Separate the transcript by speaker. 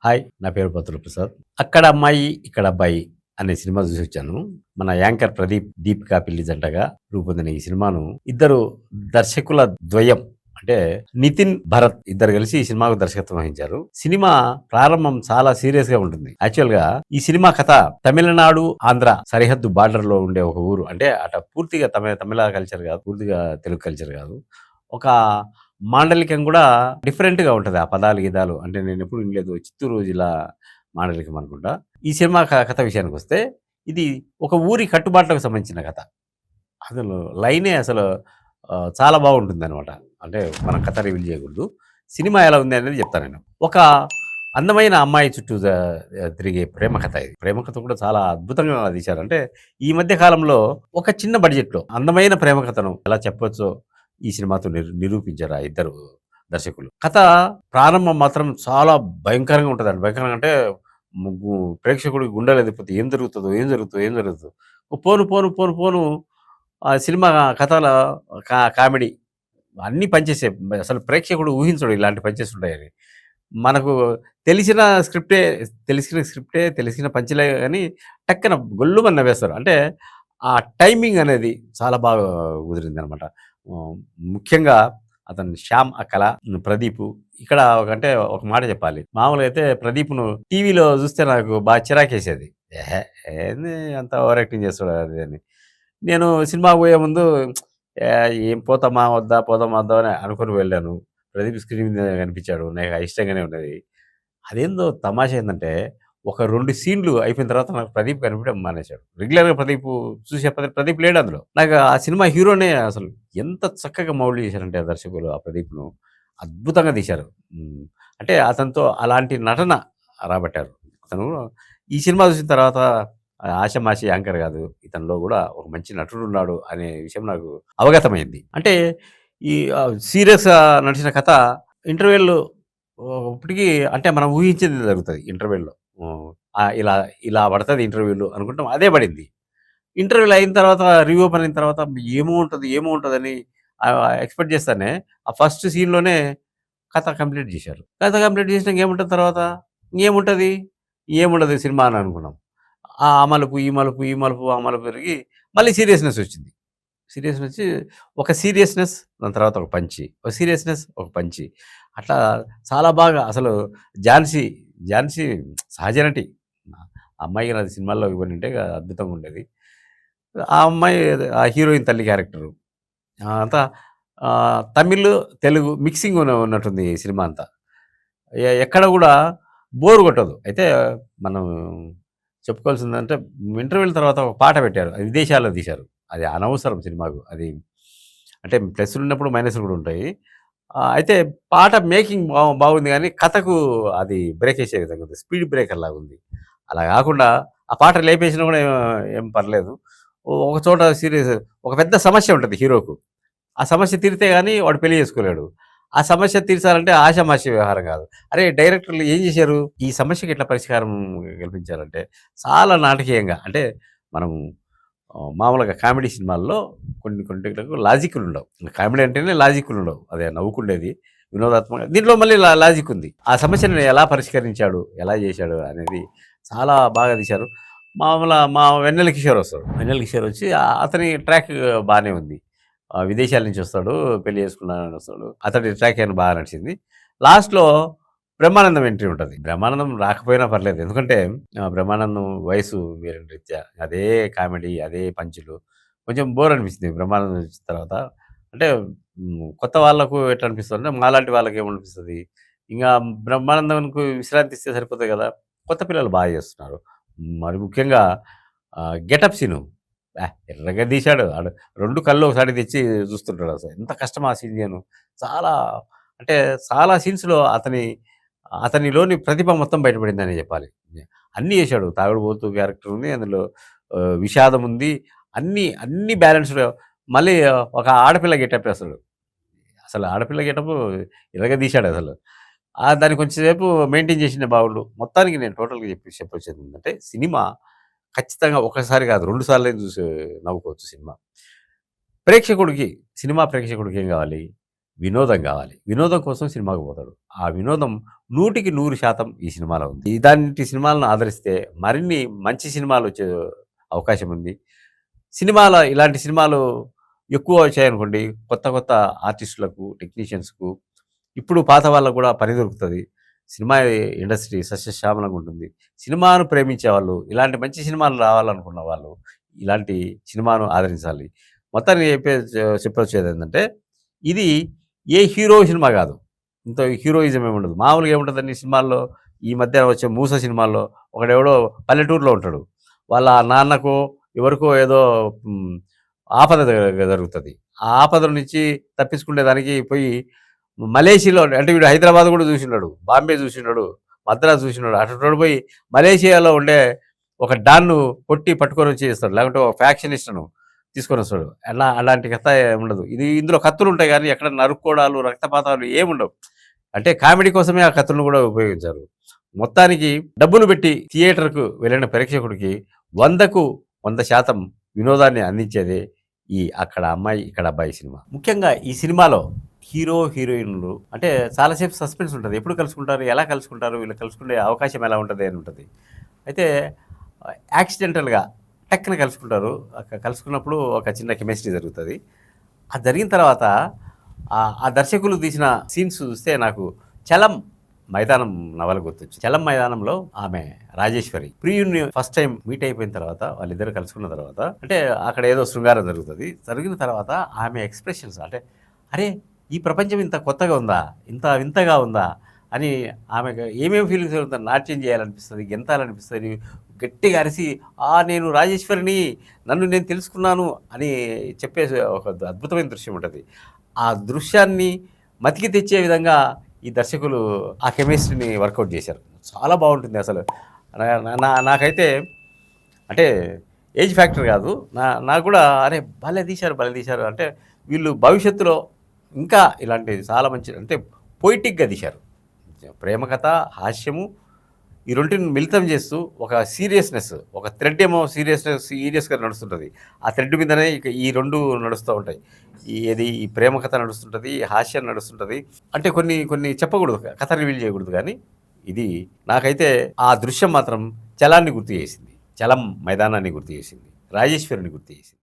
Speaker 1: Hi! నా పేరు బత్తుల ప్రసాద్. 'అక్కడ అమ్మాయి ఇక్కడ అబ్బాయి' అనే సినిమా చూసొచ్చాను. మన యాంకర్ ప్రదీప్, దీపికా పిల్లి జంటగా రూపొందిన ఈ సినిమాను ఇద్దరు దర్శకుల ద్వయం అంటే నితిన్, భరత్ ఇద్దరు కలిసి ఈ సినిమాకు దర్శకత్వం వహించారు. సినిమా ప్రారంభం చాలా సీరియస్‌గా ఉంటుంది. యాక్చువల్‌గా ఈ సినిమా కథ తమిళనాడు, ఆంధ్ర సరిహద్దు బార్డర్‌లో ఉండే ఒక ఊరు. అంటే అట పూర్తిగా తమిళ కల్చర్ కాదు. పూర్తిగా తెలుగు కల్చర్ కాదు. ఒక మాండలికం గూడా డిఫరెంట్‌గా ఉంటది. ఆ పదాలు, గిదాలు అంటే నేనెప్పుడు వినలేదు. చిత్తూరు జిల్లా మాండలికం అనుకుంటా. ఈ సినిమా కథ విషయానికొస్తే ఇది ఒక ఊరి కట్టుబాట్లకు సంబంధించిన కథ. అసలు లైనే అసలు చాలా బాగుంటుందనమాట. అంటే మనం కథ రివీల్ చేయకూడదు. సినిమా ఎలా ఉంది అనేది చెప్తాను నేను. ఒక అందమైన అమ్మాయి చుట్టూ తిరిగే ప్రేమ కథ ఇది. ప్రేమ కథ కూడా చాలా అద్భుతంగా తీశారు. అంటే ఈ మధ్య కాలంలో ఒక చిన్న బడ్జెట్‌లో అందమైన ప్రేమ కథను ఎలా చెప్పొచ్చో ఈ సినిమాతో నిరూపించారు ఆ ఇద్దరు దర్శకులు. కథ ప్రారంభం మాత్రం చాలా భయంకరంగా ఉంటదండి. భయంకరంగా అంటే ప్రేక్షకుడికి గుండెలదిరిపోతాయి. ఏం జరుగుతదో? ఏం జరుగుతదో? ఏం జరుగుతదో? పోను, పోను, పోను, పోను ఆ సినిమా కథల కామెడీ అన్నీ పనిచేసాయి. అసలు ప్రేక్షకుడు ఊహించడు ఇలాంటి పంచెస్ ఉంటాయని. మనకు తెలిసిన స్క్రిప్టే తెలిసిన పంచులే గాని టక్కన గొల్లుమని నవ్వేస్తారు. అంటే ఆ టైమింగ్ అనేది చాలా బాగా కుదిరిందనమాట. ఆహ్, ముఖ్యంగా అతను శ్యామ్ అక్కల, ప్రదీపు ఇక్కడ అంటే ఒక మాట చెప్పాలి. మామూలుగా అయితే ప్రదీప్‌ను టీవీలో చూస్తే నాకు బాగా చిరాకేసేది. ఎహే! ఏంది అంత ఓవర్ యాక్టింగ్ చేస్తాడు అది అని. నేను సినిమాకి పోయే ముందు ఏం పోతామా వద్దా? పోదామా వద్దా? అని అనుకోని వెళ్ళాను. ప్రదీప్ స్క్రీన్ మీద కనిపించాడు. నాకు ఇష్టంగానే ఉన్నది. అదేందో తమాషా ఏందంటే, ఒక 2 సీన్‌లు అయిపోయిన తర్వాత నాకు ప్రదీప్ కనిపించడం మానేశాడు. రెగ్యులర్‌గా చూసే ప్రదీప్ లేడు అందులో. నాకు ఆ సినిమా హీరోనే అసలు ఎంత చక్కగా మౌల్డ్ చేశారంటే ఆ దర్శకులు ఆ ప్రదీప్‌ను. అద్భుతంగా తీశారు. అంటే అతనితో అలాంటి నటన రాబట్టారు. అతను ఈ సినిమా చూసిన తర్వాత ఆషామాషీ యాంకర్ కాదు. ఇతనిలో గూడా ఒక మంచి నటుడున్నాడు అనే విషయం నాకు అవగతమైంది. అంటే ఈ సీరియస్‌గా నడిచిన కథ ఇంటర్వెల్‌లో ఇప్పటికి అంటే మనం ఊహించింది జరుగుతది ఇంటర్వెల్‌లో. హ్మ్. ఇలా ఇలా పడతది ఇంటర్వ్యూలు అనుకుంటాం. అదే పడింది. ఇంటర్వ్యూలు అయిన తర్వాత రీఓపెన్ అయిన తర్వాత ఏమో ఉంటదని ఎక్స్‌పెక్ట్ చేస్తానే ఆ ఫస్ట్ సీన్‌లోనే కథ కంప్లీట్ జేశారు. కథ కంప్లీట్ చేసినంక ఏముంటది తర్వాత? ఇంకేముంటది? ఏముండదు సినిమా అని అనుకున్నాం. ఆ మలుపు, ఈ మలుపు, ఈ మలుపు, ఆ మలుపు పెరిగి మళ్ళీ సీరియస్‌నెస్ వచ్చింది. సీరియస్‌నెస్ వచ్చి ఒక సీరియస్‌నెస్ దాని తర్వాత ఒక పంచి. ఒక సీరియస్‌నెస్ ఒక పంచి. అట్లా చాలా బాగా అసలు ఝాన్సీ, ఝాన్సీ సహజ నటి. ఆ అమ్మాయికి నాది సినిమాల్లో ఇవ్వనుంటే అద్భుతంగా ఉండేది. ఆ అమ్మాయి ఆ హీరోయిన్ తల్లి క్యారెక్టరు. అంతా తమిళ్, తెలుగు మిక్సింగ్ ఉన్నట్టుంది ఈ సినిమా అంతా. ఎక్కడ గూడా బోర్ కొట్టదు. అయితే మనం చెప్పుకోవాల్సిందంటే ఇంటర్వెల్ తర్వాత ఒక పాట పెట్టారు. అది విదేశాల్లో తీశారు. అది అనవసరం సినిమాకు. అది అంటే ప్లస్‌లున్నప్పుడు మైనస్‌లు గూడా ఉంటాయి. అయితే పాట మేకింగ్ బాగుంది గానీ కథకు అది బ్రేకేసే విధంగా ఉంది. స్పీడ్ బ్రేకర్ లాగుంది. అలా గాకుండా ఆ పాట లేపేసినా గూడా ఏం పర్లేదు. ఒక చోట ఒక పెద్ద సమస్య ఉంటది హీరోకు. ఆ సమస్య తీరితే గాని వాడు పెళ్లి చేసుకోలేడు. ఆ సమస్య తీర్చాలంటే ఆషామాషీ వ్యవహారం గాదు. అరే! డైరెక్టర్లు ఏం జేశారు? ఈ సమస్యకి ఎట్లా పరిష్కారం కల్పించారంటే, చాలా నాటకీయంగా అంటే మనం మామూలుగా కామెడీ సినిమాల్లో కొన్నిటికి లాజిక్కులుండవు. కామెడీ అంటేనే లాజిక్కులుండవు. అదే నవ్వుకుండేది. వినోదాత్మకంగా దీంట్లో మళ్ళీ లాజిక్ ఉంది. ఆ సమస్యను ఎలా పరిష్కరించాడు? ఎలా జేశాడు? అనేది చాలా బాగా తీశారు. మా వెన్నెల కిషోర్ వస్తాడు. వెన్నెల కిషోర్ వచ్చి అతని ట్రాక్ బానే ఉంది. విదేశాల నుంచి వస్తాడు. పెళ్లి చేసుకున్నానని వస్తాడు. అతడి ట్రాక్ ఏమైనా బాగా నడిచింది. లాస్ట్‌లో బ్రహ్మానందం ఎంట్రీ ఉంటది. బ్రహ్మానందం రాకపోయినా పర్లేదు. ఎందుకంటే బ్రహ్మానందం వయసు వేరిన రీత్యా అదే కామెడీ, అదే పంచులు కొంచెం బోర్ అనిపించింది బ్రహ్మానందం వచ్చిన తర్వాత. అంటే కొత్త వాళ్ళకు ఎట్లా అనిపిస్తదంటే మాలాంటి వాళ్ళకి ఏమనిపిస్తది? ఇంగా బ్రహ్మానందంకు విశ్రాంతి ఇస్తే సరిపోతది గదా! కొత్త పిల్లలు బాగా చేస్తున్నారు. మరి ముఖ్యంగా గెటప్ సీను ఎర్రగా తీశాడు. 2 కళ్ళు ఒకసారి తెచ్చి చూస్తుంటాడు అసలు. ఎంత కష్టం ఆ సీన్ చేయను. చాలా అంటే చాలా సీన్స్‌లో అతనిలోని ప్రతిభ మొత్తం బయటపడిందనే చెప్పాలి. అన్నీ చేశాడు. తాగుడుబోతు క్యారెక్టర్ ఉంది. అందులో విషాదం ఉంది. అన్నీ బ్యాలెన్స్‌డ్ మళ్ళీ ఒక ఆడపిల్ల గెటప్ అసలు. అసలు ఆడపిల్ల గెటపు ఇరగదీశాడసలు. దాన్ని కొంచెం సేపు మెయింటైన్ చేసిండే బాగుండు. మొత్తానికి నేను టోటల్‌గా చెప్పొచ్చేదేంటంటే సినిమా ఖచ్చితంగా ఒకసారి కాదు 2 సార్లైనా చూసి నవ్వుకోవచ్చు సినిమా. ప్రేక్షకుడికి సినిమా ప్రేక్షకుడికి ఏం కావాలి? వినోదం కావాలి. వినోదం కోసం సినిమాకి పోతాడు. ఆ వినోదం 100% ఈ సినిమాలో ఉంది. ఇలాంటి సినిమాలను ఆదరిస్తే మరిన్ని మంచి సినిమాలు వచ్చే అవకాశం ఉంది. ఇలాంటి సినిమాలు ఎక్కువ వచ్చాయనుకోండి, కొత్త కొత్త ఆర్టిస్టులకు, టెక్నీషియన్స్‌కు, ఇప్పుడు పాత వాళ్ళకు కూడా పని దొరుకుతది. సినిమా ఇండస్ట్రీ సస్యశ్యామలంగా ఉంటుంది. సినిమాను ప్రేమించేవాళ్ళు, ఇలాంటి మంచి సినిమాలు రావాలనుకున్న వాళ్ళు, ఇలాంటి సినిమాను ఆదరించాలి. మొత్తానికి చెప్పొచ్చేదేంటంటే, ఇది ఏ హీరో సినిమా కాదు. ఇంత హీరోయిజం ఏమి ఉండదు. మామూలుగా ఏముంటదండి సినిమాల్లో, ఈ మధ్య వచ్చే మూస సినిమాల్లో ఒకడెవడో పల్లెటూరులో ఉంటాడు. వాళ్ళ నాన్నకో, ఎవరికో ఏదో హ్మ్, ఆపద జరుగుతది. ఆ ఆపద నుంచి తప్పించుకునేదానికి పోయి మలేషియాలో అంటే వీడు హైదరాబాద్ కూడా చూసుండడు. బాంబే చూసుండడు. మద్రాస్ చూసుండడు. అటువంటోడు పోయి మలేషియాలో ఉండే ఒక డాన్‌ను కొట్టి పట్టుకొనొచ్చి ఇస్తాడు. లేకుంటే ఒక ఫ్యాక్షనిస్ట్‌ను తీసుకొనొస్తాడు. అలాంటి కథ ఉండదు. ఇందులో కత్తులుంటాయి గానీ ఎక్కడ నరుక్కోవడాలు, రక్తపాతాలు ఏముండవు. అంటే కామెడీ కోసమే ఆ కత్తులను కూడా ఉపయోగించారు. మొత్తానికి డబ్బులు పెట్టి థియేటర్‌కు వెళ్ళిన ప్రేక్షకుడికి 100కు 100% వినోదాన్ని అందించేదే ఈ 'అక్కడ అమ్మాయి ఇక్కడ అబ్బాయి' సినిమా. ముఖ్యంగా ఈ సినిమాలో హీరో, హీరోయిన్‌లు అంటే చాలా సేపు సస్పెన్స్ ఉంటది. ఎప్పుడు కలుసుకుంటారు? ఎలా కలుసుకుంటారు? వీళ్ళు కలుసుకునే అవకాశం ఎలా ఉంటది అని ఉంటది. అయితే యాక్సిడెంటల్‌గా టక్కున కలుసుకుంటారు. కలుసుకున్నప్పుడు ఒక చిన్న కెమిస్ట్రీ జరుగుతది. అది జరిగిన తర్వాత ఆ దర్శకులు తీసిన సీన్స్ చూస్తే నాకు 'చలం' మైదానం నవల గుర్తొచ్చింది. 'చలం' మైదానంలో ఆమె రాజేశ్వరి ప్రియుడిని ఫస్ట్ టైమ్ మీట్ అయిపోయిన తర్వాత వాళ్ళిద్దరు కలుసుకున్న తర్వాత అంటే అక్కడ ఏదో శృంగారం జరుగుతది. జరిగిన తర్వాత ఆమె ఎక్స్‌ప్రెషన్స్ అంటే అరే! ఈ ప్రపంచం ఇంత కొత్తగా ఉందా? ఇంత వింతగా ఉందా? అని ఆమెకు ఏమేమి ఫీలింగ్స్ కలుగుతాయి? నాట్యం చేయాలనిపిస్తది, గెంతాలనిపిస్తది, గట్టిగా అరిసి నేను రాజేశ్వరిని, నన్ను నేను తెలుసుకున్నాను అని చెప్పేసి ఒక అద్భుతమైన దృశ్యం ఉంటది. ఆ దృశ్యాన్ని మతికి తెచ్చే విధంగా ఈ దర్శకులు ఆ కెమిస్ట్రీని వర్కౌట్ చేశారు. చాలా బావుంటుంది అసలు. నాకైతే అంటే ఏజ్ ఫ్యాక్టర్ కాదు. నాకు కూడా అరే! భలే తీశారు, భలే తీశారు. అంటే వీళ్ళు భవిష్యత్తులో ఇంకా ఇలాంటి చాలా మంచి అంటే పొయిటిక్‌గా తీశారు. ప్రేమ కథ, హాస్యము ఈ రెంటిని మిళితం చేస్తూ ఒక సీరియస్‌నెస్, ఒక థ్రెడ్ ఏమో సీరియస్‌గా నడుస్తుంటది. ఆ థ్రెడ్ మీదనే ఇక ఈ 2 నడుస్తూ ఉంటాయి. ఈ ప్రేమ కథ నడుస్తుంటది, హాస్యం నడుస్తుంటది. అంటే కొన్ని కొన్ని చెప్పకూడదు. కథ రివీల్ చేయకూడదు గానీ, ఇది నాకైతే ఆ దృశ్యం మాత్రం చలాన్ని గుర్తు చేసింది. చలం మైదానాన్ని గుర్తు చేసింది. రాజేశ్వరిని గుర్తు చేసింది.